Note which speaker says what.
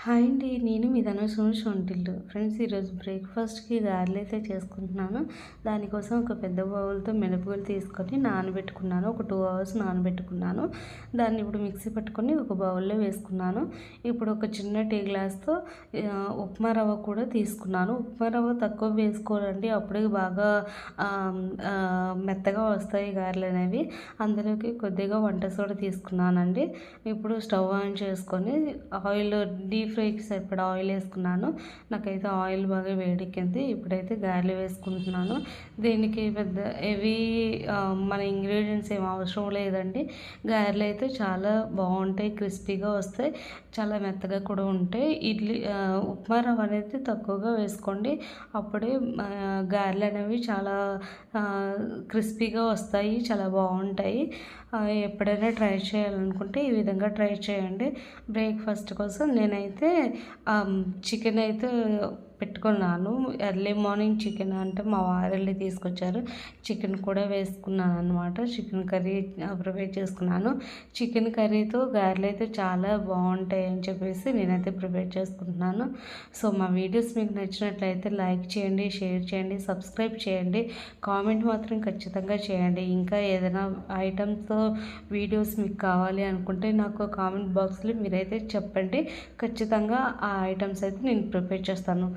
Speaker 1: Hi అండి. నేను మీ ధనుష్ వంటిల్లు. ఫ్రెండ్స్, ఈరోజు బ్రేక్‌ఫాస్ట్‌కి గారెలు అయితే చేసుకుంటున్నాను. దానికోసం ఒక పెద్ద బౌల్‌తో మినపగుళ్ళు తీసుకొని నానబెట్టుకున్నాను. ఒక 2 అవర్స్ నానబెట్టుకున్నాను. దాన్ని ఇప్పుడు మిక్సీ పట్టుకొని ఒక బౌల్‌లో వేసుకున్నాను. ఇప్పుడు ఒక చిన్న టీ గ్లాస్‌తో ఉప్మా రవ్వ కూడా తీసుకున్నాను. ఉప్మా రవ్వ తక్కువ వేసుకోవాలండి. అప్పుడే బాగా మెత్తగా వస్తాయి గారెలనేవి. అందులోకి కొద్దిగా వంట సోడా తీసుకున్నానండి. ఇప్పుడు స్టవ్ ఆన్ చేసుకొని ఆయిల్ డీప్ ఫ్రైకి సరిపడా ఆయిల్ వేసుకున్నాను. నాకైతే ఆయిల్ బాగా వేడెక్కింది. ఇప్పుడైతే గారెలు వేసుకుంటున్నాను. దీనికి పెద్ద హెవీ మన ఇంగ్రీడియంట్స్ ఏం అవసరం లేదండి. గారెలు అయితే చాలా బాగుంటాయి, క్రిస్పీగా వస్తాయి, చాలా మెత్తగా కూడా ఉంటాయి. ఉప్మా రవ్వ అనేది తక్కువగా వేసుకోండి. అప్పుడే గారెలు అనేవి చాలా క్రిస్పీగా వస్తాయి, చాలా బాగుంటాయి. ఎప్పుడైనా ట్రై చేయాలనుకుంటే ఈ విధంగా ట్రై చేయండి. బ్రేక్ఫాస్ట్ కోసం నేనైతే చికెన్ అయితే పెట్టుకున్నాను. ఎర్లీ మార్నింగ్ చికెన్ అంటే మా వారు వెళ్ళి తీసుకొచ్చారు. చికెన్ కూడా వేసుకున్నాను అనమాట. చికెన్ కర్రీ ప్రిపేర్ చేసుకున్నాను. చికెన్ కర్రీతో గారెలు అయితే చాలా బాగుంటాయి అని చెప్పేసి నేనైతే ప్రిపేర్ చేసుకుంటున్నాను. సో మా వీడియోస్ మీకు నచ్చినట్లయితే లైక్ చేయండి, షేర్ చేయండి, సబ్స్క్రైబ్ చేయండి, కామెంట్ మాత్రం ఖచ్చితంగా చేయండి. ఇంకా ఏదైనా ఐటమ్స్తో వీడియోస్ మీకు కావాలి అనుకుంటే నాకు కామెంట్ బాక్స్లో మీరైతే చెప్పండి. ఖచ్చితంగా ఆ ఐటమ్స్ అయితే నేను ప్రిపేర్ చేస్తాను.